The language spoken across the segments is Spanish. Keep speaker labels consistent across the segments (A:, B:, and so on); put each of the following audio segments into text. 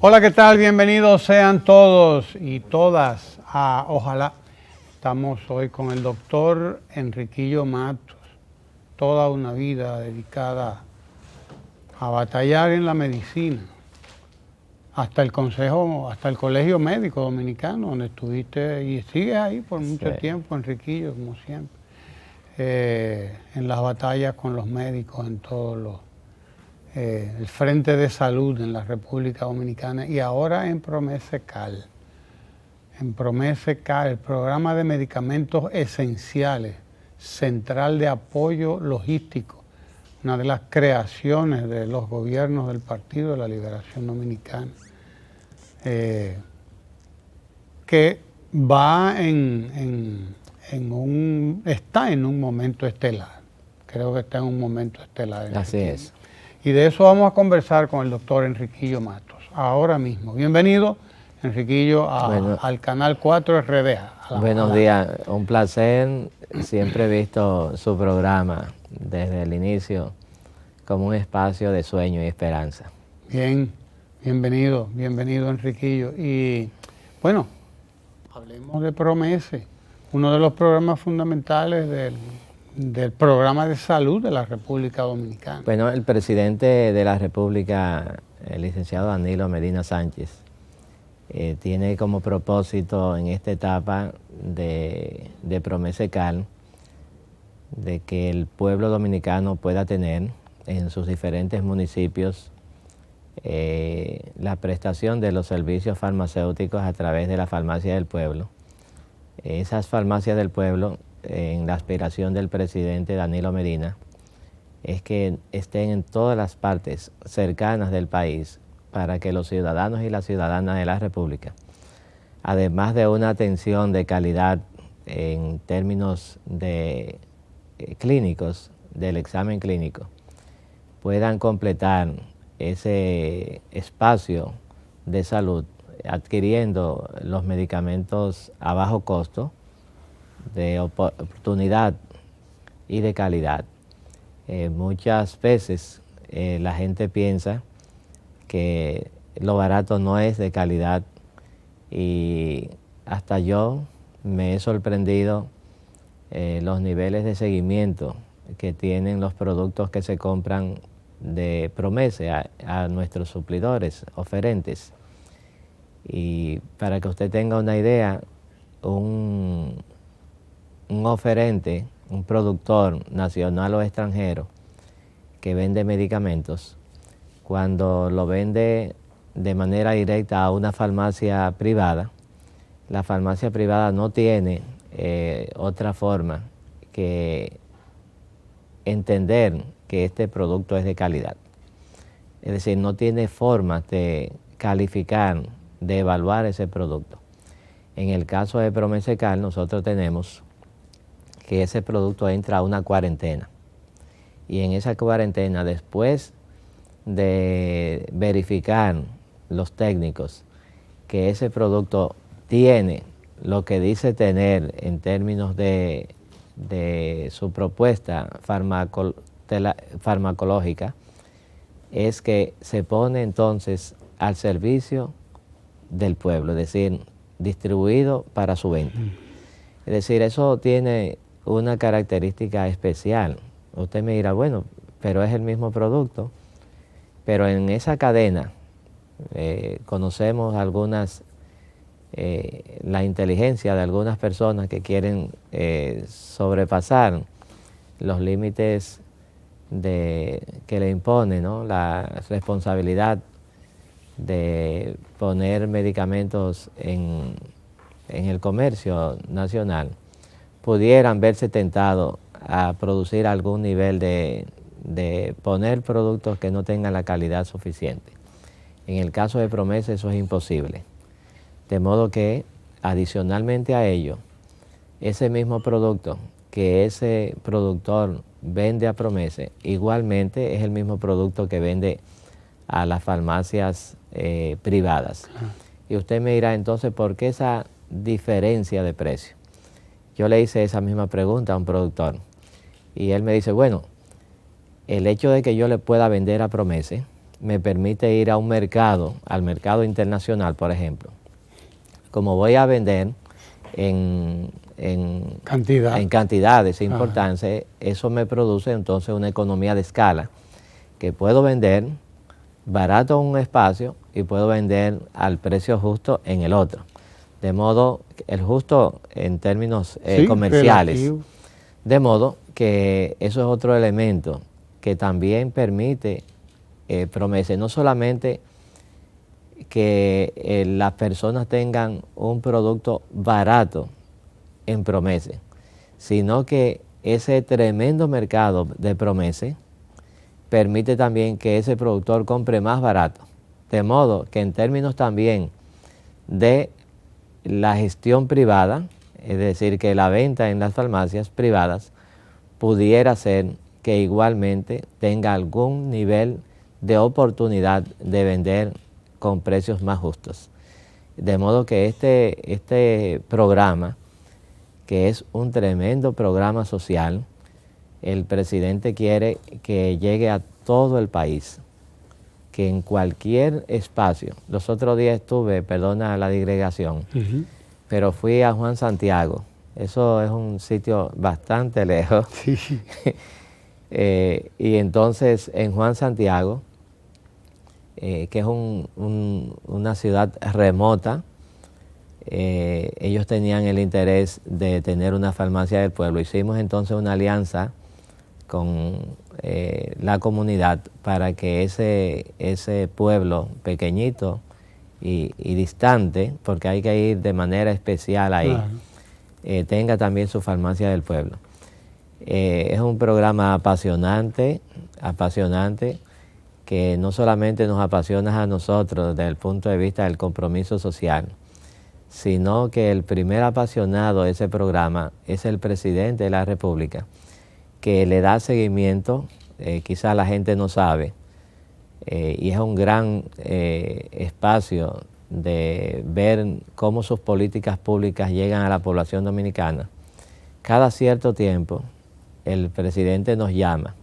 A: Hola, ¿qué tal? Bienvenidos sean todos y todas a Ojalá. Estamos hoy con el doctor Enriquillo Matos. Toda una vida dedicada a batallar en la medicina. Hasta el Colegio Médico Dominicano, donde estuviste y sigues ahí por mucho tiempo, Enriquillo, como siempre. En las batallas con los médicos en todos el Frente de Salud en la República Dominicana y ahora en Promesecal. En Promesecal, el programa de medicamentos esenciales, central de apoyo logístico, una de las creaciones de los gobiernos del Partido de la Liberación Dominicana, que va está en un momento estelar. Creo que está en un momento estelar.
B: Así es.
A: Y de eso vamos a conversar con el doctor Enriquillo Matos, ahora mismo. Bienvenido, Enriquillo, al Canal 4 RD.
B: Buenos días, un placer. Siempre he visto su programa desde el inicio como un espacio de sueño y esperanza.
A: Bien, bienvenido Enriquillo. Y bueno, hablemos de Promese, uno de los programas fundamentales del programa de salud de la República Dominicana.
B: Bueno, el presidente de la República, el licenciado Danilo Medina Sánchez, tiene como propósito en esta etapa de Promesecal de que el pueblo dominicano pueda tener en sus diferentes municipios la prestación de los servicios farmacéuticos a través de la farmacia del pueblo. Esas farmacias del pueblo, en la aspiración del presidente Danilo Medina, es que estén en todas las partes cercanas del país para que los ciudadanos y las ciudadanas de la República, además de una atención de calidad en términos de clínicos, del examen clínico, puedan completar ese espacio de salud adquiriendo los medicamentos a bajo costo, de oportunidad y de calidad. Muchas veces la gente piensa que lo barato no es de calidad y hasta yo me he sorprendido los niveles de seguimiento que tienen los productos que se compran de Promese a nuestros suplidores, oferentes. Y para que usted tenga una idea, un oferente, un productor nacional o extranjero que vende medicamentos, cuando lo vende de manera directa a una farmacia privada, la farmacia privada no tiene otra forma que entender que este producto es de calidad. Es decir, no tiene forma de calificar, de evaluar ese producto. En el caso de Promesecal, nosotros tenemos que ese producto entra a una cuarentena. Y en esa cuarentena, después de verificar los técnicos que ese producto tiene lo que dice tener en términos de su propuesta farmacológica, es que se pone entonces al servicio del pueblo, es decir, distribuido para su venta. Es decir, eso tiene una característica especial. Usted me dirá, bueno, pero es el mismo producto. Pero en esa cadena conocemos la inteligencia de algunas personas que quieren sobrepasar los límites que le impone, ¿no?, la responsabilidad de poner medicamentos en el comercio nacional, pudieran verse tentados a producir algún nivel de poner productos que no tengan la calidad suficiente. En el caso de Promese eso es imposible. De modo que, adicionalmente a ello, ese mismo producto que ese productor vende a Promese, igualmente es el mismo producto que vende a las farmacias privadas. Y usted me dirá, entonces, ¿por qué esa diferencia de precio? Yo le hice esa misma pregunta a un productor y él me dice, bueno, el hecho de que yo le pueda vender a Promese me permite ir a un mercado, al mercado internacional, por ejemplo. Como voy a vender en cantidades importantes, eso me produce entonces una economía de escala, que puedo vender barato en un espacio y puedo vender al precio justo en el otro. De modo, el justo en términos comerciales. Relativo. De modo que eso es otro elemento que también permite Promese, no solamente que las personas tengan un producto barato en Promese, sino que ese tremendo mercado de Promese permite también que ese productor compre más barato. De modo que en términos también de la gestión privada, es decir, que la venta en las farmacias privadas pudiera ser que igualmente tenga algún nivel de oportunidad de vender con precios más justos. De modo que este programa, que es un tremendo programa social, el presidente quiere que llegue a todo el país, que en cualquier espacio. Los otros días estuve, perdona la digregación, pero fui a Juan Santiago. Eso es un sitio bastante lejos. Sí. Y entonces en Juan Santiago, que es una ciudad remota, ellos tenían el interés de tener una farmacia del pueblo. Hicimos entonces una alianza con la comunidad para que ese pueblo pequeñito y distante, porque hay que ir de manera especial ahí, claro, tenga también su farmacia del pueblo. Es un programa apasionante, que no solamente nos apasiona a nosotros desde el punto de vista del compromiso social, sino que el primer apasionado de ese programa es el presidente de la República, que le da seguimiento, quizá la gente no sabe, y es un gran espacio de ver cómo sus políticas públicas llegan a la población dominicana. Cada cierto tiempo el presidente nos llama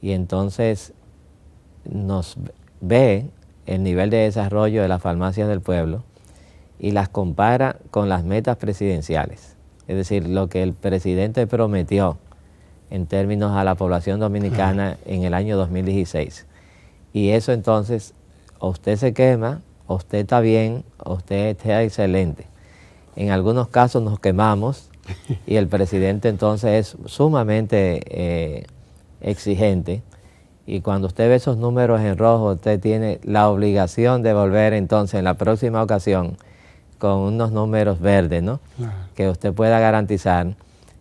B: y entonces nos ve el nivel de desarrollo de las farmacias del pueblo y las compara con las metas presidenciales. Es decir, lo que el presidente prometió en términos a la población dominicana en el año 2016. Y eso entonces, o usted se quema, o usted está bien, o usted está excelente. En algunos casos nos quemamos y el presidente entonces es sumamente exigente. Y cuando usted ve esos números en rojo, usted tiene la obligación de volver entonces en la próxima ocasión con unos números verdes, ¿no? Claro. Que usted pueda garantizar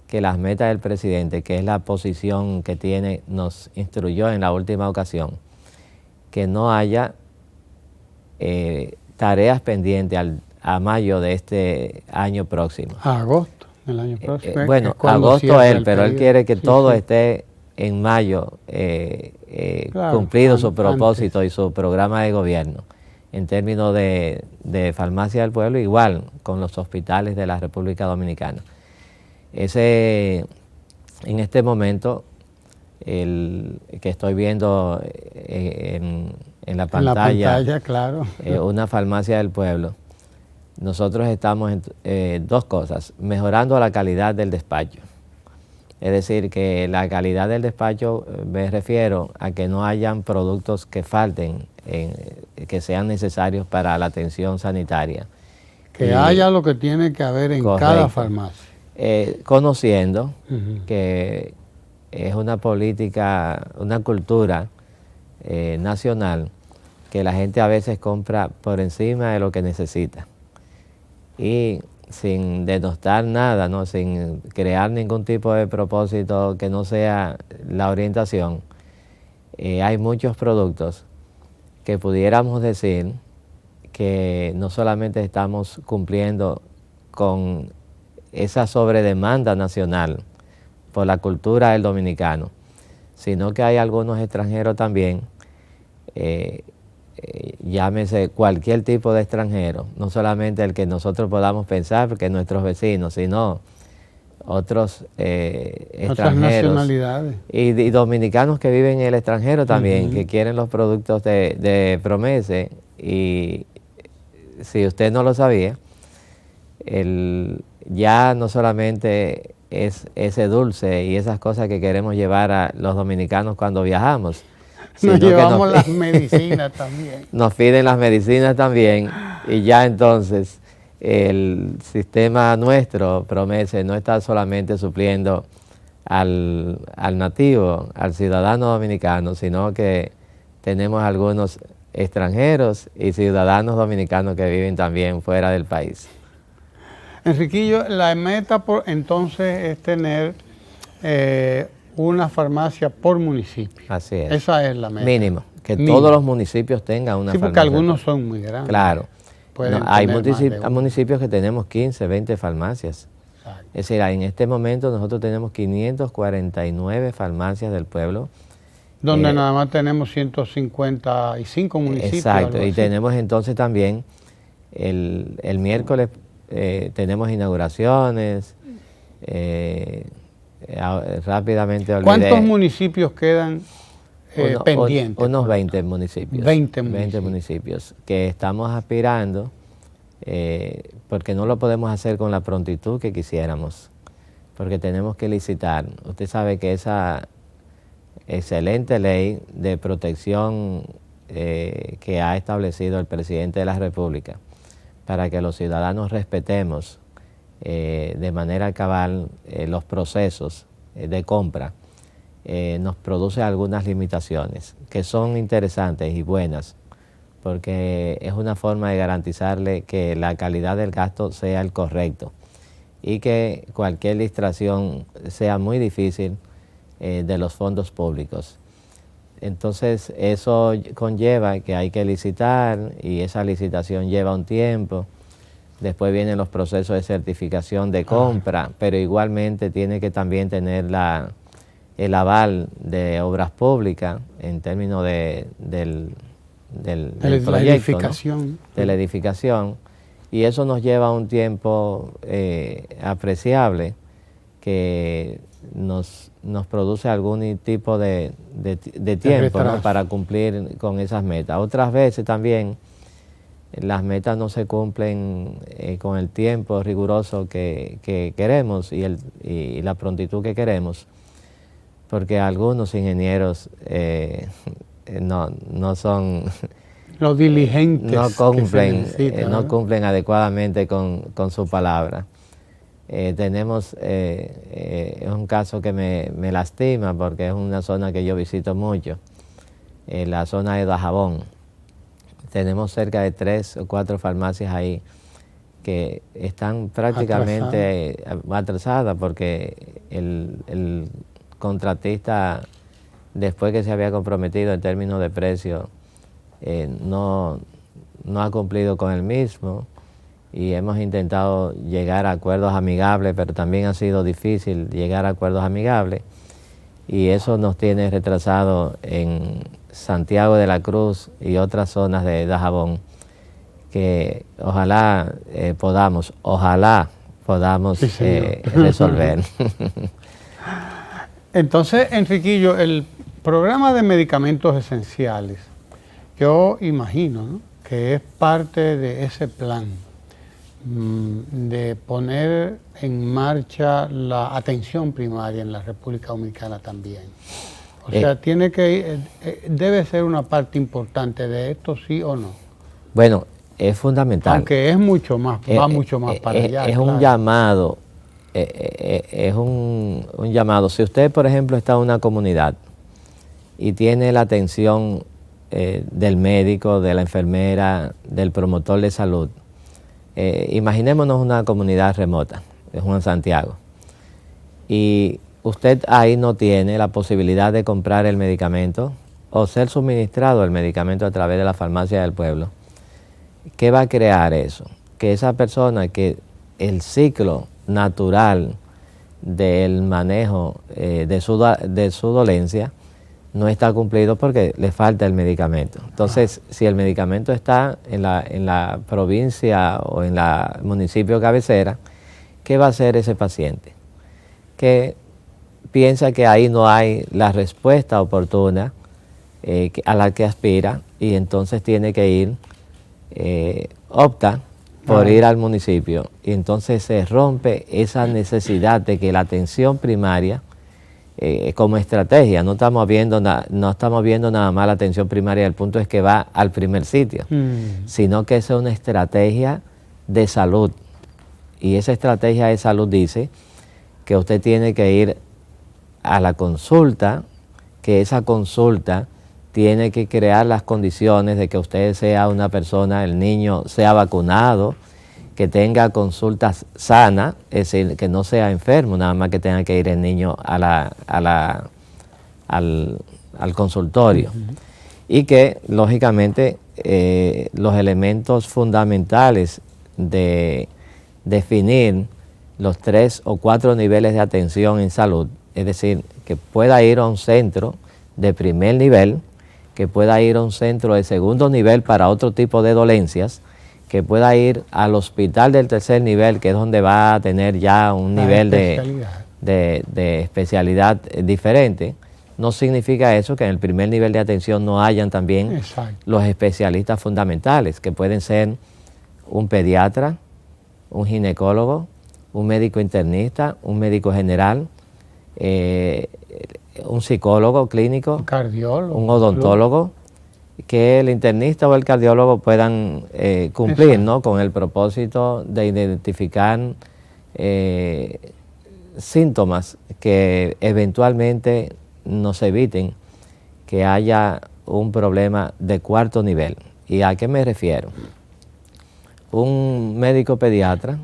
B: que las metas del presidente, que es la posición que tiene, nos instruyó en la última ocasión, que no haya tareas pendientes a mayo de este año próximo.
A: A agosto del año próximo.
B: Bueno, agosto pero él quiere que todo esté en mayo claro, cumplido su propósito antes. Y su programa de gobierno. En términos de farmacia del pueblo, igual con los hospitales de la República Dominicana. En este momento, el que estoy viendo en la pantalla,
A: claro.
B: Una farmacia del pueblo, nosotros estamos en dos cosas: mejorando la calidad del despacho. Es decir, que la calidad del despacho, me refiero a que no hayan productos que falten, que sean necesarios para la atención sanitaria.
A: Que haya lo que tiene que haber en correcto. Cada farmacia.
B: Conociendo que es una política, una cultura nacional, que la gente a veces compra por encima de lo que necesita. Y sin denostar nada, ¿no? Sin crear ningún tipo de propósito que no sea la orientación, hay muchos productos que pudiéramos decir que no solamente estamos cumpliendo con esa sobredemanda nacional por la cultura del dominicano, sino que hay algunos extranjeros también, llámese cualquier tipo de extranjero, no solamente el que nosotros podamos pensar, porque nuestros vecinos, sino otros
A: Otras
B: extranjeros
A: nacionalidades.
B: y dominicanos que viven en el extranjero también, que quieren los productos de Promese. Y si usted no lo sabía, ya no solamente es ese dulce y esas cosas que queremos llevar a los dominicanos cuando viajamos,
A: Nos
B: sino que
A: llevamos las medicinas también.
B: nos piden las medicinas también, y ya entonces el sistema nuestro, Promese, no está solamente supliendo al nativo, al ciudadano dominicano, sino que tenemos algunos extranjeros y ciudadanos dominicanos que viven también fuera del país.
A: Enriquillo, la meta entonces es tener una farmacia por municipio.
B: Así es.
A: Esa es la meta.
B: Mínimo, que
A: Mínimo.
B: todos los municipios tengan una farmacia.
A: Sí, porque algunos son muy grandes.
B: Claro.
A: Pueden
B: Hay
A: tener más de una.
B: municipios que tenemos 15, 20 farmacias.
A: Exacto.
B: Es decir, en este momento nosotros tenemos 549 farmacias del pueblo.
A: Donde nada más tenemos 155 municipios.
B: Exacto,
A: algo
B: y
A: así.
B: tenemos entonces también el miércoles tenemos inauguraciones. Rápidamente olvidé.
A: ¿Cuántos municipios quedan pendientes?
B: Unos 20 municipios.
A: 20
B: municipios que estamos aspirando, porque no lo podemos hacer con la prontitud que quisiéramos, porque tenemos que licitar. Usted sabe que esa excelente ley de protección que ha establecido el presidente de la República para que los ciudadanos respetemos de manera cabal los procesos de compra, nos produce algunas limitaciones que son interesantes y buenas, porque es una forma de garantizarle que la calidad del gasto sea el correcto y que cualquier distracción sea muy difícil de los fondos públicos. Entonces eso conlleva que hay que licitar, y esa licitación lleva un tiempo. Después vienen los procesos de certificación de compra, pero igualmente tiene que también tener el aval de obras públicas en términos del proyecto,
A: edificación.
B: ¿no? De la edificación. Y eso nos lleva un tiempo apreciable que nos produce algún tipo de tiempo, ¿no?, para cumplir con esas metas. Otras veces también las metas no se cumplen con el tiempo riguroso que queremos y la prontitud que queremos, porque algunos ingenieros no son
A: los diligentes,
B: no cumplen adecuadamente con su palabra. Tenemos un caso que me lastima, porque es una zona que yo visito mucho, la zona de Dajabón. Tenemos cerca de 3 o 4 farmacias ahí que están prácticamente atrasadas, porque el contratista, después que se había comprometido en términos de precio, no ha cumplido con el mismo, y hemos intentado llegar a acuerdos amigables, pero también ha sido difícil llegar a acuerdos amigables, y eso nos tiene retrasado en Santiago de la Cruz y otras zonas de Dajabón, que ojalá podamos resolver.
A: Entonces, Enriquillo, el programa de medicamentos esenciales, yo imagino, ¿no?, que es parte de ese plan de poner en marcha la atención primaria en la República Dominicana también. O sea, debe ser una parte importante de esto, ¿sí o no?
B: Bueno, es fundamental.
A: Aunque es mucho más, va mucho más para allá.
B: Es un llamado, es un llamado. Si usted, por ejemplo, está en una comunidad y tiene la atención del médico, de la enfermera, del promotor de salud, imaginémonos una comunidad remota, es Juan Santiago, y usted ahí no tiene la posibilidad de comprar el medicamento o ser suministrado el medicamento a través de la farmacia del pueblo. ¿Qué va a crear eso? Que esa persona, que el ciclo natural del manejo de su dolencia no está cumplido porque le falta el medicamento. Entonces, si el medicamento está en la provincia o en el municipio cabecera, ¿qué va a hacer ese paciente? que piensa que ahí no hay la respuesta oportuna a la que aspira, y entonces tiene que ir, opta por ir al municipio, y entonces se rompe esa necesidad de que la atención primaria, como estrategia, no estamos viendo nada más la atención primaria, el punto es que va al primer sitio, sino que es una estrategia de salud, y esa estrategia de salud dice que usted tiene que ir a la consulta, que esa consulta tiene que crear las condiciones de que usted sea una persona, el niño sea vacunado, que tenga consultas sanas, es decir, que no sea enfermo, nada más que tenga que ir el niño al consultorio. Y que, lógicamente, los elementos fundamentales de definir los 3 o 4 niveles de atención en salud, es decir, que pueda ir a un centro de primer nivel, que pueda ir a un centro de segundo nivel para otro tipo de dolencias, que pueda ir al hospital del tercer nivel, que es donde va a tener ya un nivel de especialidad diferente. No significa eso que en el primer nivel de atención no hayan también los especialistas fundamentales, que pueden ser un pediatra, un ginecólogo, un médico internista, un médico general, un psicólogo clínico, un cardiólogo, un odontólogo, que el internista o el cardiólogo puedan cumplir, ¿no?, con el propósito de identificar síntomas que eventualmente nos eviten que haya un problema de cuarto nivel. ¿Y a qué me refiero? Un médico pediatra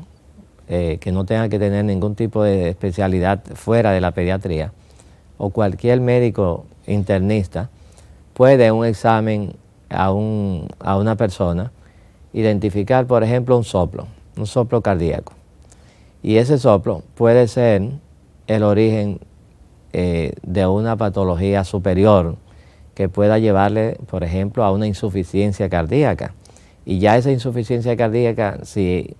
B: que no tenga que tener ningún tipo de especialidad fuera de la pediatría, o cualquier médico internista, puede en un examen a una persona identificar, por ejemplo, un soplo cardíaco. Y ese soplo puede ser el origen de una patología superior que pueda llevarle, por ejemplo, a una insuficiencia cardíaca. Y ya esa insuficiencia cardíaca, si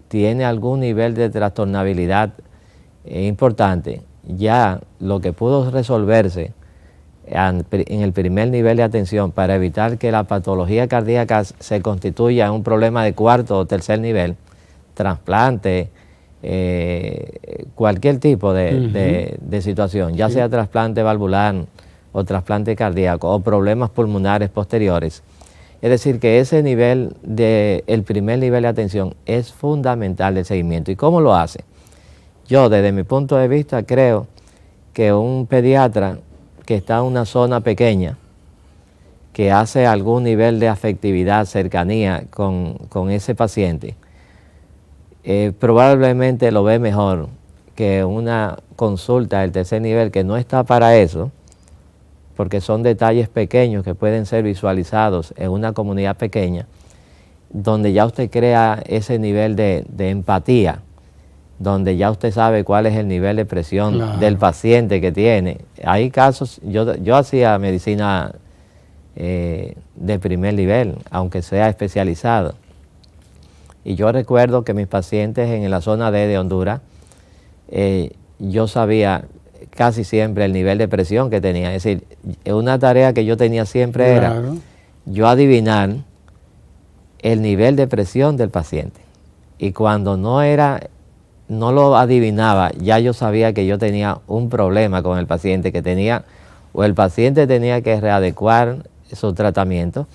B: tiene algún nivel de trastornabilidad importante, ya lo que pudo resolverse en el primer nivel de atención para evitar que la patología cardíaca se constituya en un problema de cuarto o tercer nivel, trasplante, cualquier tipo de situación, ya sea trasplante valvular o trasplante cardíaco o problemas pulmonares posteriores. Es decir, que ese nivel, el primer nivel de atención es fundamental del seguimiento. ¿Y cómo lo hace? Yo, desde mi punto de vista, creo que un pediatra que está en una zona pequeña, que hace algún nivel de afectividad, cercanía con ese paciente, probablemente lo ve mejor que una consulta del tercer nivel que no está para eso, porque son detalles pequeños que pueden ser visualizados en una comunidad pequeña, donde ya usted crea ese nivel de empatía, donde ya usted sabe cuál es el nivel de presión del paciente que tiene. Hay casos, yo hacía medicina de primer nivel, aunque sea especializado, y yo recuerdo que mis pacientes en la zona D de Honduras, yo sabía casi siempre el nivel de presión que tenía. Es decir, una tarea que yo tenía siempre era yo adivinar el nivel de presión del paciente. Y cuando no lo adivinaba, ya yo sabía que yo tenía un problema con el paciente, o el paciente tenía que readecuar su tratamiento,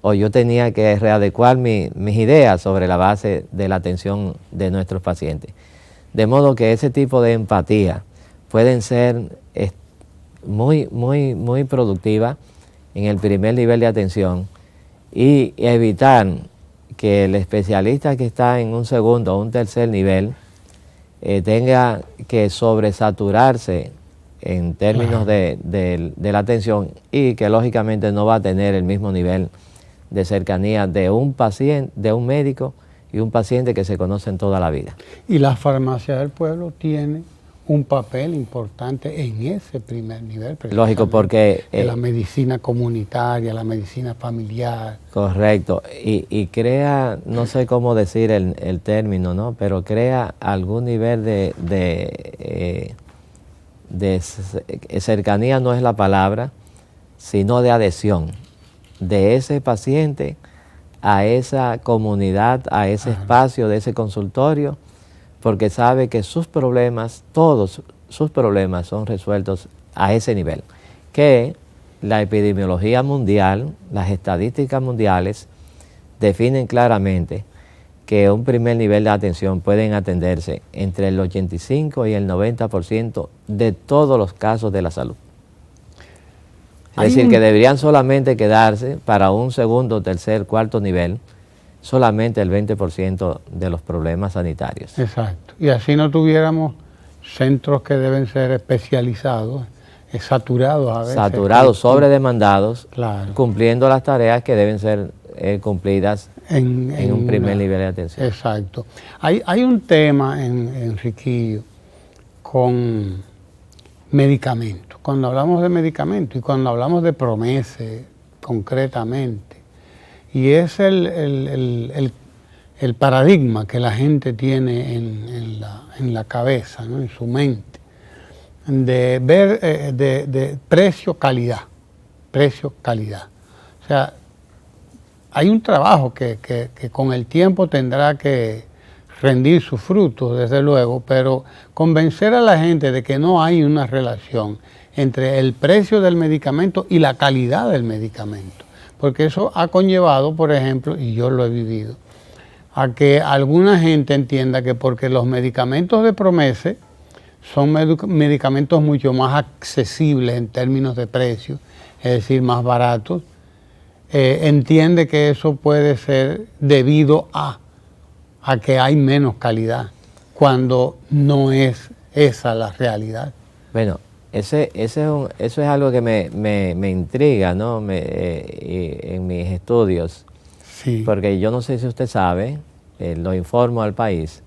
B: o yo tenía que readecuar mis ideas sobre la base de la atención de nuestros pacientes. De modo que ese tipo de empatía pueden ser muy productivas en el primer nivel de atención, y evitar que el especialista que está en un segundo o un tercer nivel tenga que sobresaturarse en términos de la atención, y que lógicamente no va a tener el mismo nivel de cercanía de un paciente, de un médico y un paciente que se conocen toda la vida.
A: Y la farmacia del pueblo tiene un papel importante en ese primer nivel.
B: Lógico, porque
A: la medicina comunitaria, la medicina familiar.
B: Correcto, y crea, no sé cómo decir el término, ¿no?, pero crea algún nivel de cercanía no es la palabra, sino de adhesión de ese paciente a esa comunidad, a ese espacio de ese consultorio, porque sabe que sus problemas, todos sus problemas son resueltos a ese nivel, que la epidemiología mundial, las estadísticas mundiales definen claramente que un primer nivel de atención pueden atenderse entre el 85 y el 90% de todos los casos de la salud. Es decir, que deberían solamente quedarse para un segundo, tercer, cuarto nivel, solamente el 20% de los problemas sanitarios.
A: Exacto. Y así no tuviéramos centros que deben ser especializados, saturados a veces.
B: Saturados, sobredemandados,
A: claro,
B: cumpliendo las tareas que deben ser cumplidas en un primer nivel de atención.
A: Exacto. Hay un tema en Riquillo con medicamentos. Cuando hablamos de medicamentos y cuando hablamos de Promese concretamente, y es el paradigma que la gente tiene en la cabeza, ¿no? En su mente, de ver de precio-calidad, precio-calidad. O sea, hay un trabajo que con el tiempo tendrá que rendir sus frutos, desde luego, pero convencer a la gente de que no hay una relación entre el precio del medicamento y la calidad del medicamento, porque eso ha conllevado, por ejemplo, y yo lo he vivido, a que alguna gente entienda que porque los medicamentos de Promese son medicamentos mucho más accesibles en términos de precio, es decir, más baratos, entiende que eso puede ser debido a que hay menos calidad, cuando no es esa la realidad.
B: Bueno, eso es algo que me intriga, ¿no? En mis estudios,
A: Sí.
B: Porque yo no sé si usted sabe, lo informo al país,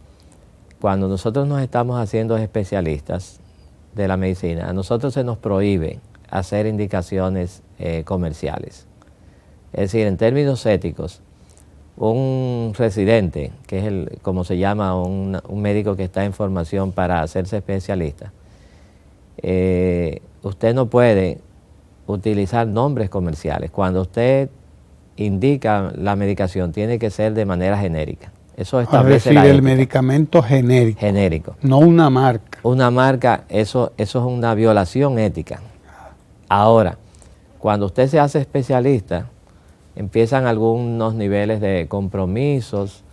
B: cuando nosotros nos estamos haciendo especialistas de la medicina, a nosotros se nos prohíbe hacer indicaciones comerciales. Es decir, en términos éticos, un residente, que es como se llama, un médico que está en formación para hacerse especialista, usted no puede utilizar nombres comerciales. Cuando usted indica la medicación, tiene que ser de manera genérica. Eso establece la ética.
A: El medicamento genérico.
B: Genérico.
A: No una marca.
B: Una marca, eso es una violación ética. Ahora, cuando usted se hace especialista, empiezan algunos niveles de compromisos,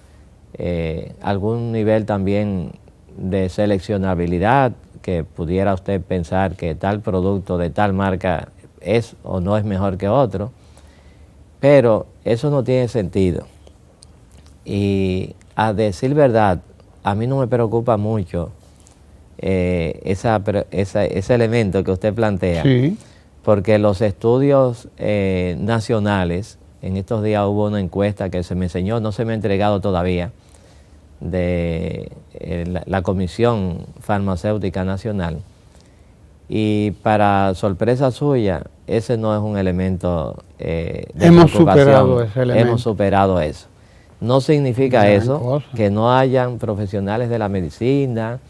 B: algún nivel también de seleccionabilidad, que pudiera usted pensar que tal producto de tal marca es o no es mejor que otro, pero eso no tiene sentido. Y a decir verdad, a mí no me preocupa mucho ese elemento que usted plantea,
A: Sí.
B: Porque los estudios nacionales, en estos días hubo una encuesta que se me enseñó, no se me ha entregado todavía, de la Comisión Farmacéutica Nacional, y para sorpresa suya, ese no es un elemento de
A: Hemos
B: preocupación.
A: superado ese elemento.
B: Hemos superado eso. No significa
A: Gran
B: eso
A: cosa.
B: que no hayan profesionales de la medicina,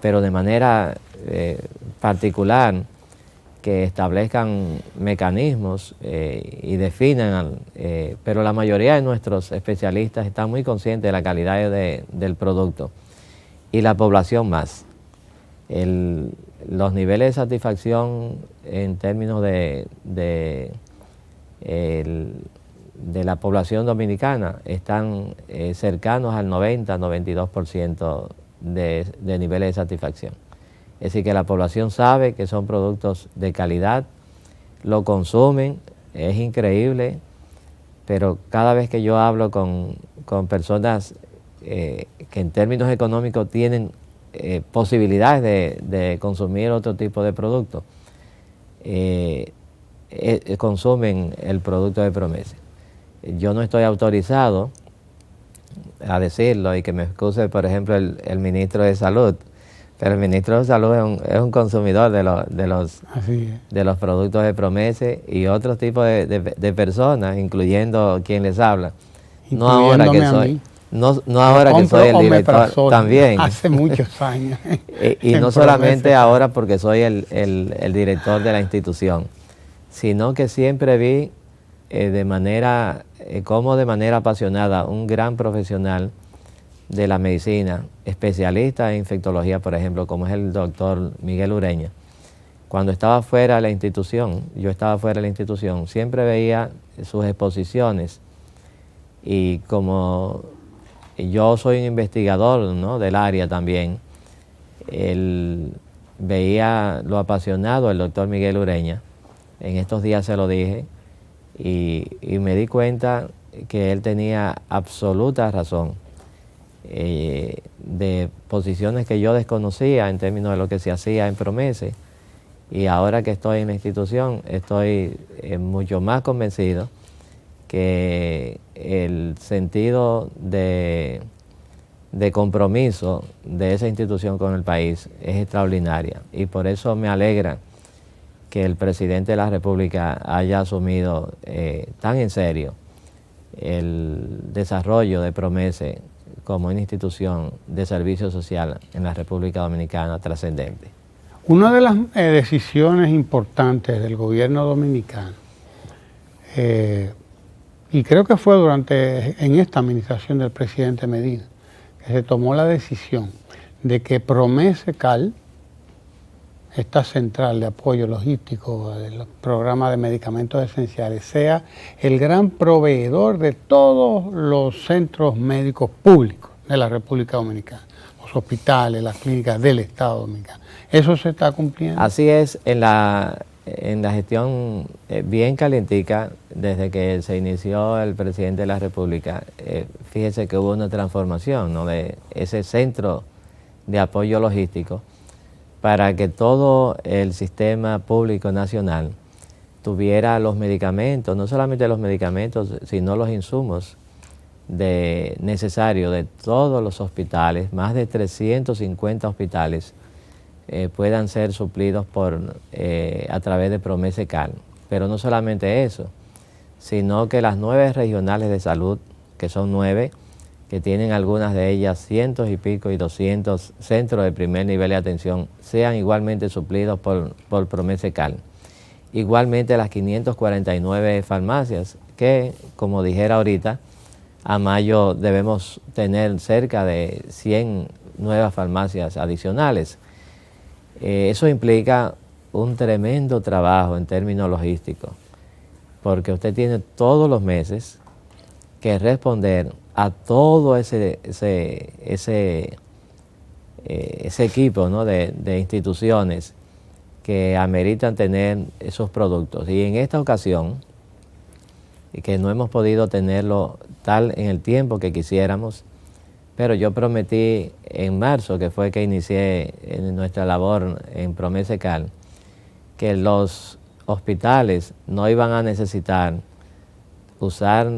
B: pero de manera particular, que establezcan mecanismos y definan, pero la mayoría de nuestros especialistas están muy conscientes de la calidad del producto, y la población más. Los niveles de satisfacción en términos de la población dominicana están cercanos al 90-92% de niveles de satisfacción. Es decir, que la población sabe que son productos de calidad, lo consumen, es increíble, pero cada vez que yo hablo con personas que en términos económicos tienen posibilidades de consumir otro tipo de productos, consumen el producto de Promese. Yo no estoy autorizado a decirlo, y que me excuse, por ejemplo, el ministro de Salud, pero el ministro de Salud es un consumidor de los productos de Promese, y otros tipos de personas, incluyendo quien les habla. No ahora que soy, no ahora que soy el director,
A: omeprazol,
B: también.
A: Hace muchos años.
B: Y no solamente ahora porque soy el director de la institución, sino que siempre vi de manera apasionada un gran profesional de la medicina, especialista en infectología, por ejemplo, como es el doctor Miguel Ureña. Cuando estaba fuera de la institución, yo estaba fuera de la institución, siempre veía sus exposiciones y como yo soy un investigador, ¿no?, del área también, él veía lo apasionado del doctor Miguel Ureña. En estos días se lo dije y me di cuenta que él tenía absoluta razón de posiciones que yo desconocía en términos de lo que se hacía en Promese. Y ahora que estoy en la institución, estoy mucho más convencido que el sentido de compromiso de esa institución con el país es extraordinaria. Y por eso me alegra que el presidente de la República haya asumido tan en serio el desarrollo de Promese como una institución de servicio social en la República Dominicana trascendente.
A: Una de las decisiones importantes del gobierno dominicano, y creo que fue en esta administración del presidente Medina, que se tomó la decisión de que Promese Cal, esta central de apoyo logístico del programa de medicamentos esenciales, sea el gran proveedor de todos los centros médicos públicos de la República Dominicana, los hospitales, las clínicas del Estado Dominicano. ¿Eso se está cumpliendo?
B: Así es, en la gestión bien calientica, desde que se inició el presidente de la República, fíjese que hubo una transformación, ¿no?, de ese centro de apoyo logístico para que todo el sistema público nacional tuviera los medicamentos, no solamente los medicamentos, sino los insumos necesarios de todos los hospitales, más de 350 hospitales, puedan ser suplidos a través de Promese Cal. Pero no solamente eso, sino que las 9 regionales de salud, que son 9, que tienen algunas de ellas cientos y pico y 200 centros de primer nivel de atención, sean igualmente suplidos por Promese Cal. Igualmente las 549 farmacias, que como dijera ahorita, a mayo debemos tener cerca de 100 nuevas farmacias adicionales. Eso implica un tremendo trabajo en términos logísticos, porque usted tiene todos los meses que responder a todo ese equipo, ¿no?, de instituciones que ameritan tener esos productos. Y en esta ocasión, y que no hemos podido tenerlo tal en el tiempo que quisiéramos, pero yo prometí en marzo, que fue que inicié nuestra labor en Promese Cal, que los hospitales no iban a necesitar usar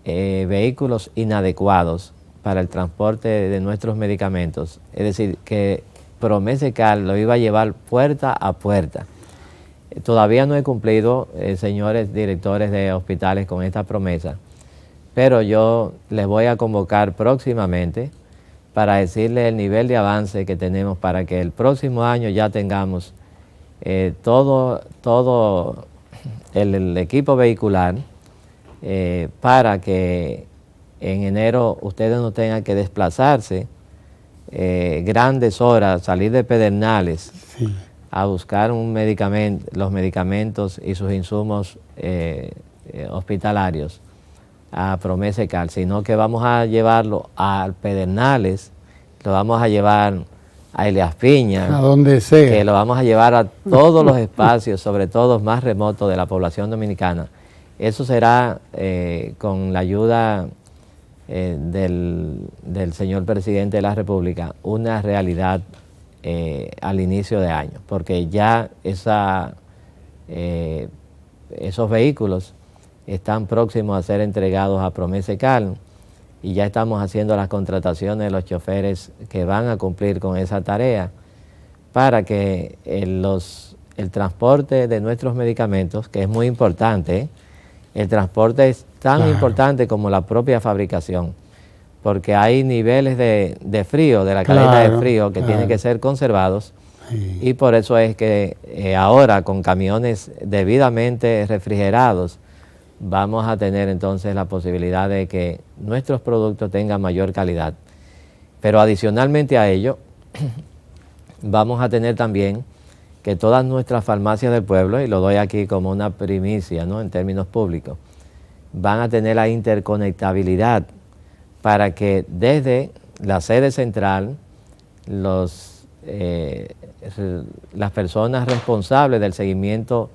B: vehículos inadecuados para el transporte de nuestros medicamentos. Es decir, que Promese Cal lo iba a llevar puerta a puerta. Todavía no he cumplido, señores directores de hospitales, con esta promesa, pero yo les voy a convocar próximamente para decirles el nivel de avance que tenemos para que el próximo año ya tengamos todo el equipo vehicular para que en enero ustedes no tengan que desplazarse grandes horas, salir de Pedernales, sí, a buscar los medicamentos y sus insumos hospitalarios a Promese Cal, sino que vamos a llevarlo a Pedernales, lo vamos a llevar a Elías Piña,
A: a donde sea,
B: que lo vamos a llevar a todos los espacios, sobre todo más remotos de la población dominicana. Eso será con la ayuda del señor presidente de la República, una realidad al inicio de año, porque ya esos vehículos están próximos a ser entregados a Promese Cal y ya estamos haciendo las contrataciones de los choferes que van a cumplir con esa tarea para que el transporte de nuestros medicamentos, que es muy importante, el transporte es tan importante como la propia fabricación, porque hay niveles de frío, de la cadena de frío, que tienen que ser conservados. Sí. Y por eso es que ahora con camiones debidamente refrigerados vamos a tener entonces la posibilidad de que nuestros productos tengan mayor calidad. Pero adicionalmente a ello, vamos a tener también que todas nuestras farmacias del pueblo, y lo doy aquí como una primicia, ¿no?, en términos públicos, van a tener la interconectabilidad para que desde la sede central las personas responsables del seguimiento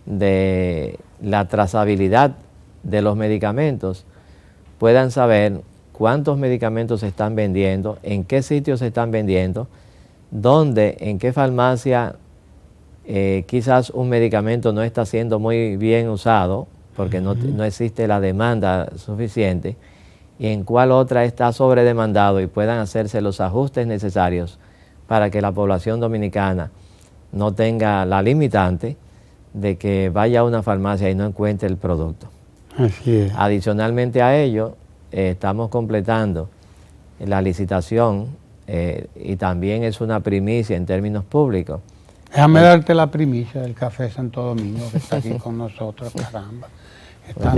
B: de la trazabilidad de los medicamentos puedan saber cuántos medicamentos se están vendiendo, en qué sitios se están vendiendo, dónde, en qué farmacia quizás un medicamento no está siendo muy bien usado porque no existe la demanda suficiente, y en cuál otra está sobredemandado, y puedan hacerse los ajustes necesarios para que la población dominicana no tenga la limitante de que vaya a una farmacia y no encuentre el producto.
A: Así es.
B: Adicionalmente a ello, estamos completando la licitación y también es una primicia en términos públicos.
A: Déjame darte la primicia del Café Santo Domingo, que está aquí con nosotros, caramba. Está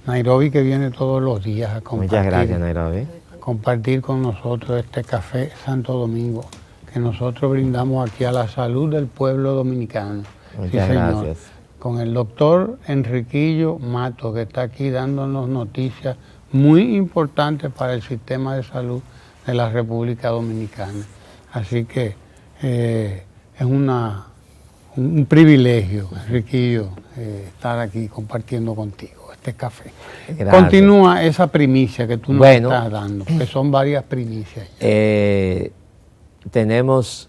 A: Nairobi, que viene todos los días a compartir.
B: Muchas gracias, Nairobi.
A: Compartir con nosotros este Café Santo Domingo, que nosotros brindamos aquí a la salud del pueblo dominicano.
B: Muchas gracias.
A: Con el doctor Enriquillo Matos, que está aquí dándonos noticias muy importantes para el sistema de salud de la República Dominicana. Así que es un privilegio, Enriquillo, estar aquí compartiendo contigo este café. Gracias. Continúa esa primicia que tú nos estás dando, que son varias primicias.
B: Tenemos,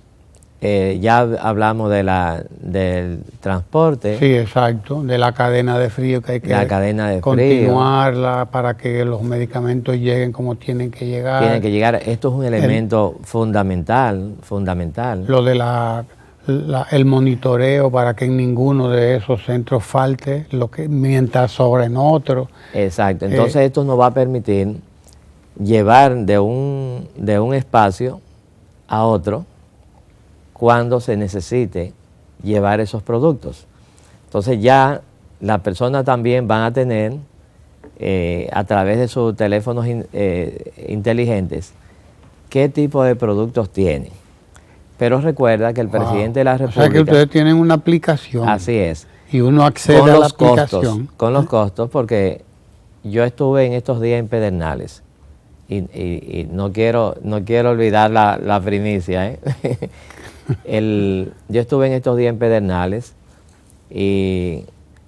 B: ya hablamos del transporte.
A: Sí, exacto, de la cadena de frío que hay que continuarla para que los medicamentos lleguen como tienen que llegar.
B: Tienen que llegar, esto es un elemento fundamental.
A: Lo de el monitoreo para que en ninguno de esos centros falte mientras sobren otros.
B: Exacto, entonces esto nos va a permitir llevar de un espacio a otro cuando se necesite llevar esos productos. Entonces ya las personas también van a tener a través de sus teléfonos inteligentes qué tipo de productos tienen. Pero recuerda que el presidente de la República...
A: O sea que ustedes tienen una aplicación.
B: Así es.
A: Y uno accede a la aplicación.
B: Con los costos, porque yo estuve en estos días en Pedernales y no quiero olvidar la primicia. Yo estuve en estos días en Pedernales y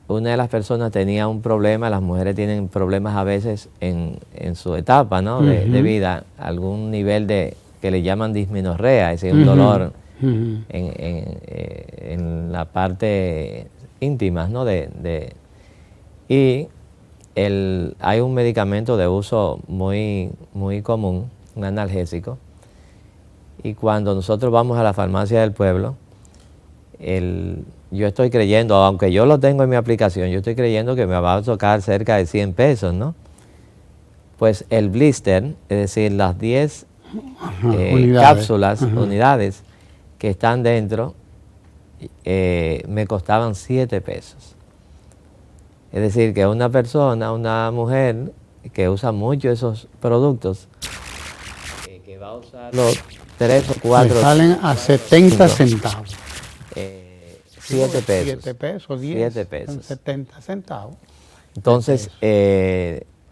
B: una de las personas tenía un problema. Las mujeres tienen problemas a veces en su etapa, ¿no?, de vida, algún nivel que le llaman dismenorrea, es decir, un dolor en la parte íntima, ¿no? Hay un medicamento de uso muy, muy común, un analgésico, y cuando nosotros vamos a la farmacia del pueblo, yo estoy creyendo, aunque yo lo tengo en mi aplicación, yo estoy creyendo que me va a tocar cerca de 100 pesos, ¿no? Pues el blister, es decir, las 10 unidades que están dentro, me costaban 7 pesos. Es decir, que una mujer que usa mucho esos productos, que va a usar los 3 o 4...
A: salen a 70 centavos.
B: 7 pesos.
A: 7 pesos, 10.
B: 7 pesos.
A: 70 centavos.
B: Entonces,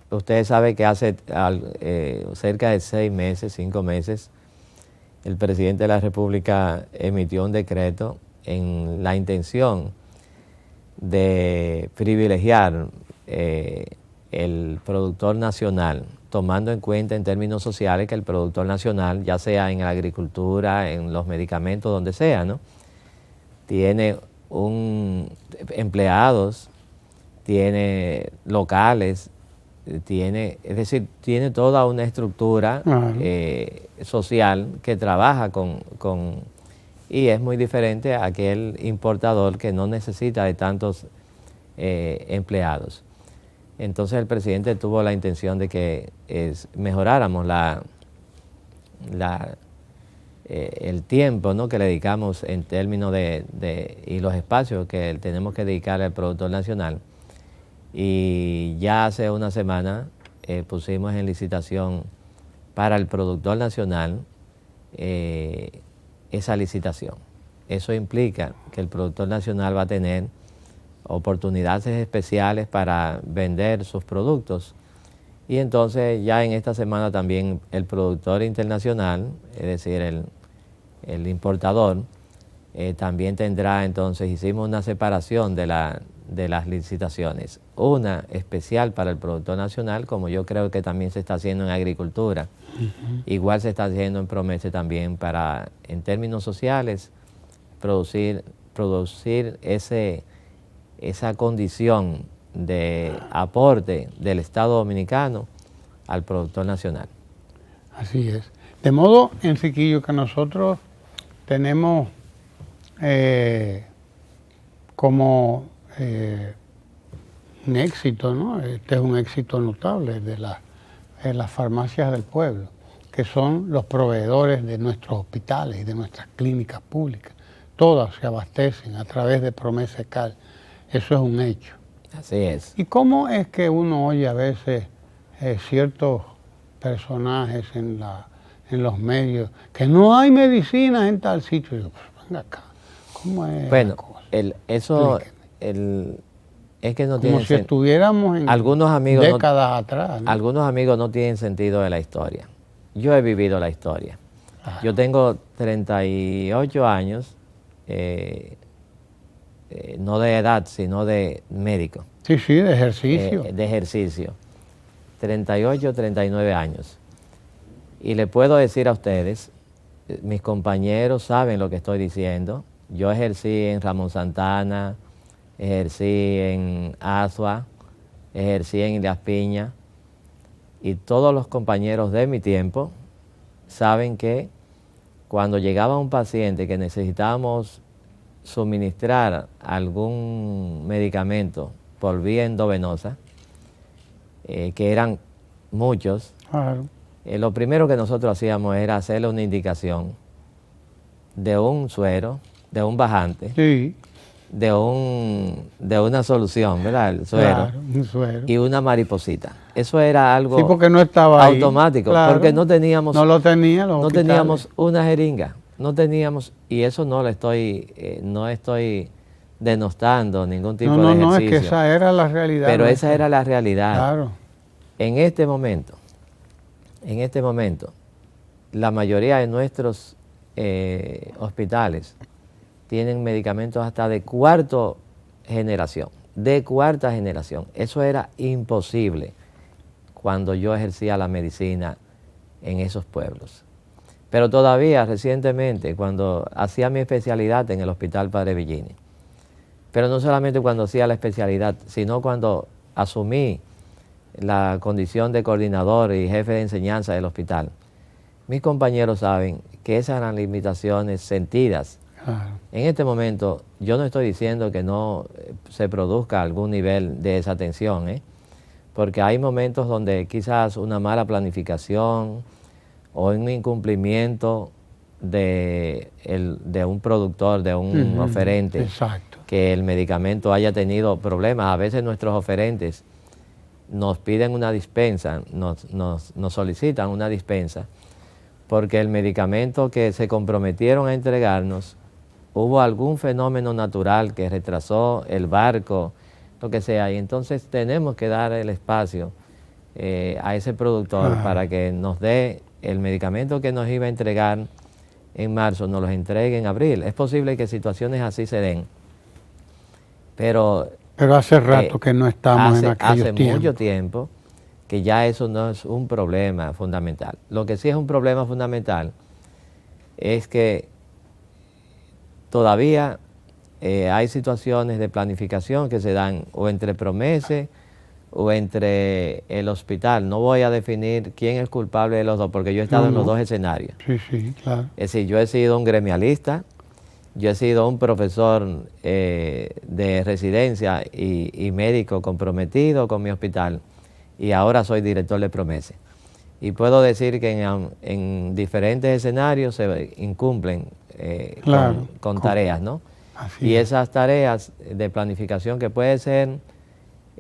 B: ustedes saben que hace cerca de 6 meses, 5 meses, el presidente de la República emitió un decreto en la intención de privilegiar el productor nacional, tomando en cuenta en términos sociales que el productor nacional, ya sea en la agricultura, en los medicamentos, donde sea, ¿no?, tiene empleados, tiene locales, es decir, tiene toda una estructura social que trabaja y es muy diferente a aquel importador que no necesita de tantos empleados. Entonces el presidente tuvo la intención de que mejoráramos el tiempo, ¿no?, que le dedicamos en términos y los espacios que tenemos que dedicar al productor nacional. Y ya hace una semana pusimos en licitación para el productor nacional esa licitación. Eso implica que el productor nacional va a tener oportunidades especiales para vender sus productos. Y entonces ya en esta semana también el productor internacional, es decir, el importador, también tendrá, entonces hicimos una separación de las licitaciones. Una especial para el productor nacional, como yo creo que también se está haciendo en agricultura. Igual se está haciendo en Promese también para, en términos sociales, producir esa condición de aporte del Estado Dominicano al productor nacional.
A: Así es. De modo, Enriquillo, que nosotros tenemos como un éxito, ¿no? Este es un éxito notable de las farmacias del pueblo, que son los proveedores de nuestros hospitales y de nuestras clínicas públicas. Todas se abastecen a través de Promese Cal. Eso es un hecho.
B: Así es.
A: ¿Y cómo es que uno oye a veces ciertos personajes en los medios que no hay medicinas en tal sitio? Y yo, pues, venga acá, ¿cómo es
B: bueno,
A: la cosa?
B: Es que no
A: como
B: tiene
A: si estuviéramos en décadas atrás, ¿no?
B: Algunos amigos no tienen sentido de la historia. Yo he vivido la historia. Yo tengo 38 años, no de edad, sino de médico.
A: Sí, sí, de ejercicio.
B: De ejercicio. 38, 39 años. Y le puedo decir a ustedes, mis compañeros saben lo que estoy diciendo. Yo ejercí en Ramón Santana, ejercí en Azua, ejercí en Elías Piña, y todos los compañeros de mi tiempo saben que cuando llegaba un paciente que necesitábamos suministrar algún medicamento por vía endovenosa, que eran muchos,
A: Claro.
B: Lo primero que nosotros hacíamos era hacerle una indicación de un suero, de un bajante,
A: Sí,
B: de una solución, ¿verdad? El suero,
A: claro, un suero.
B: y una mariposita. Eso era algo
A: Sí, porque no estaba ahí,
B: automático,
A: claro.
B: porque no teníamos,
A: No lo tenía los
B: no
A: hospitales.
B: teníamos una jeringa, no teníamos, y eso no estoy denostando ningún tipo de ejercicio.
A: No, es que esa era la realidad.
B: Pero
A: nuestra.
B: esa era la realidad.
A: Claro.
B: En este momento, la mayoría de nuestros hospitales tienen medicamentos hasta de cuarta generación. Eso era imposible cuando yo ejercía la medicina en esos pueblos. Pero todavía, recientemente, cuando hacía mi especialidad en el Hospital Padre Villini, pero no solamente cuando hacía la especialidad, sino cuando asumí la condición de coordinador y jefe de enseñanza del hospital, mis compañeros saben que esas eran limitaciones sentidas.
A: Claro.
B: En este momento, yo no estoy diciendo que no se produzca algún nivel de desatención, porque hay momentos donde quizás una mala planificación o un incumplimiento de un productor, de un oferente,
A: Exacto.
B: que el medicamento haya tenido problemas. A veces nuestros oferentes nos piden una dispensa, nos solicitan una dispensa, porque el medicamento que se comprometieron a entregarnos, hubo algún fenómeno natural que retrasó el barco, lo que sea, y entonces tenemos que dar el espacio a ese productor para que nos dé el medicamento que nos iba a entregar en marzo, nos los entregue en abril. Es posible que situaciones así se den, pero
A: hace rato que no estamos en aquellos tiempos.
B: Hace mucho tiempo que ya eso no es un problema fundamental. Lo que sí es un problema fundamental es que todavía hay situaciones de planificación que se dan o entre Promese o entre el hospital. No voy a definir quién es culpable de los dos, porque yo he estado en los dos escenarios.
A: Sí, sí, claro.
B: Es decir, yo he sido un gremialista Yo he sido un profesor de residencia y médico comprometido con mi hospital, y ahora soy director de Promese. Y puedo decir que en diferentes escenarios se incumplen
A: Claro,
B: con tareas, ¿no?
A: Así
B: Y
A: es.
B: esas tareas de planificación que puede ser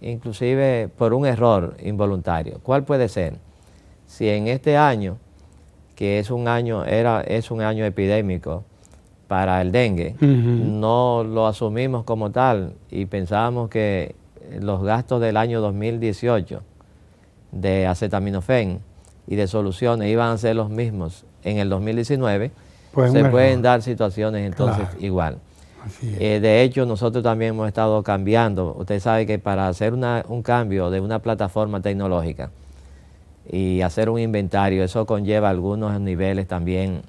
B: inclusive por un error involuntario. ¿Cuál puede ser? Si en este año, que es un año epidémico para el dengue, no lo asumimos como tal y pensábamos que los gastos del año 2018 de acetaminofén y de soluciones iban a ser los mismos en el 2019,
A: Pues
B: se
A: un
B: pueden
A: error.
B: dar situaciones entonces
A: Claro.
B: igual.
A: Así es.
B: De hecho, nosotros también hemos estado cambiando. Usted sabe que para hacer un cambio de una plataforma tecnológica y hacer un inventario, eso conlleva algunos niveles también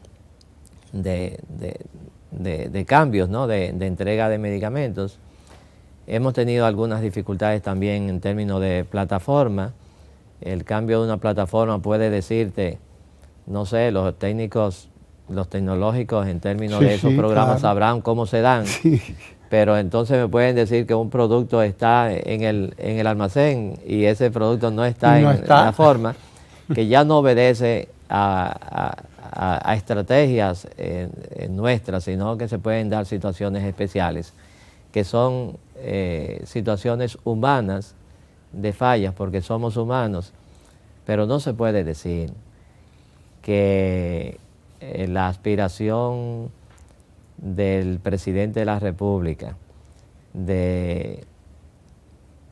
B: de cambios, ¿no? de entrega de medicamentos. Hemos tenido algunas dificultades también en términos de plataforma. El cambio de una plataforma puede decirte, no sé, los técnicos, los tecnológicos en términos
A: Sí,
B: de esos
A: sí,
B: programas
A: claro.
B: sabrán cómo se dan,
A: Sí.
B: pero entonces me pueden decir que un producto está en el almacén y ese producto no está
A: Y no
B: en la
A: está.
B: forma, que ya no obedece a estrategias nuestras, sino que se pueden dar situaciones especiales, que son situaciones humanas de fallas, porque somos humanos, pero no se puede decir que la aspiración del presidente de la República de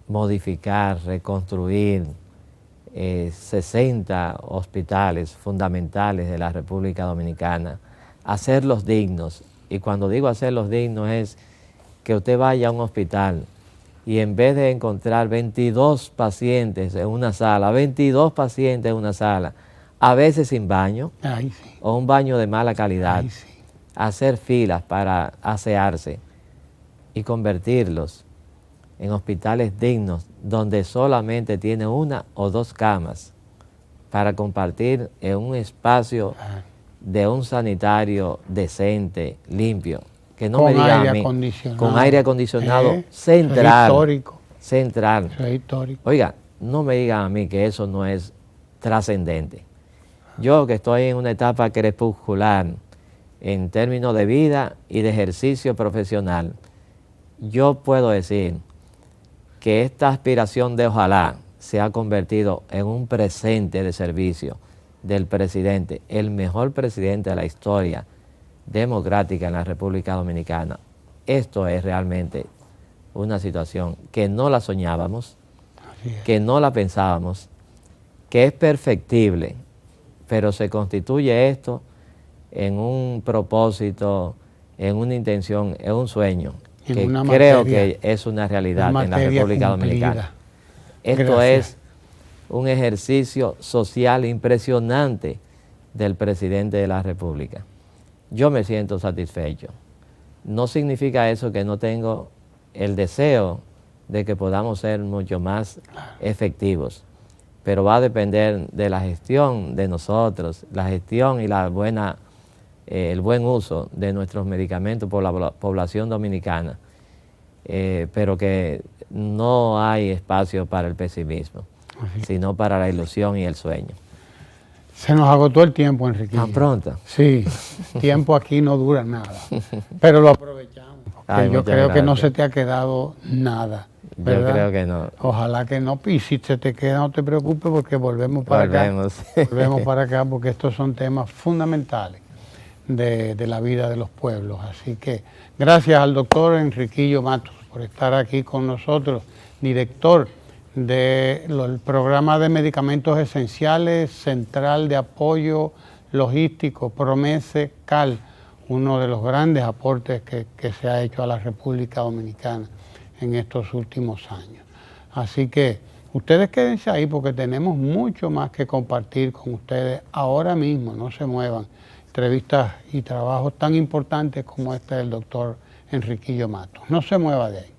B: modificar, reconstruir 60 hospitales fundamentales de la República Dominicana, hacerlos dignos. Y cuando digo hacerlos dignos es que usted vaya a un hospital y en vez de encontrar 22 pacientes en una sala, 22 pacientes en una sala, a veces sin baño,
A: Ahí sí.
B: o un baño de mala calidad,
A: Ahí sí.
B: hacer filas para asearse y convertirlos en hospitales dignos donde solamente tiene una o dos camas para compartir en un espacio
A: Claro.
B: de un sanitario decente, limpio, que no
A: Con
B: me diga
A: aire
B: a mí,
A: acondicionado.
B: con aire acondicionado
A: Eso es
B: central,
A: histórico.
B: central.
A: Eso es histórico.
B: Oiga, no me digan a mí que eso no es trascendente. Yo que estoy en una etapa crepuscular en términos de vida y de ejercicio profesional, yo puedo decir que esta aspiración de ojalá se ha convertido en un presente de servicio del presidente, el mejor presidente de la historia democrática en la República Dominicana. Esto es realmente una situación que no la soñábamos,
A: Así es.
B: que no la pensábamos, que es perfectible, pero se constituye esto en un propósito, en una intención, en un sueño,
A: En
B: que
A: una
B: creo
A: materia-
B: que es una realidad
A: Una
B: en la
A: materia
B: República
A: cumplida.
B: Dominicana. Esto
A: Gracias.
B: es un ejercicio social impresionante del presidente de la República. Yo me siento satisfecho. No significa eso que no tengo el deseo de que podamos ser mucho más efectivos, pero va a depender de la gestión de nosotros, la gestión y el buen uso de nuestros medicamentos por la población dominicana, pero que no hay espacio para el pesimismo, sino para la ilusión y el sueño.
A: Se nos agotó el tiempo, Enriquillo.
B: ¿Tan pronto?
A: Sí, tiempo aquí no dura nada, pero lo aprovechamos. Porque
B: Ay,
A: yo
B: muchas
A: creo que no
B: gracias.
A: se te ha quedado nada,
B: Yo
A: ¿verdad?
B: creo que no.
A: Ojalá que no, y si se te queda no te preocupes porque volvemos para
B: Volvemos.
A: acá. Volvemos para acá porque estos son temas fundamentales de la vida de los pueblos. Así que gracias al doctor Enriquillo Matos por estar aquí con nosotros, director del programa de medicamentos esenciales Central de Apoyo Logístico Promese Cal, uno de los grandes aportes que se ha hecho a la República Dominicana en estos últimos años. Así que ustedes quédense ahí porque tenemos mucho más que compartir con ustedes ahora mismo, no se muevan. Entrevistas y trabajos tan importantes como este del doctor Enriquillo Matos. No se mueva de ahí.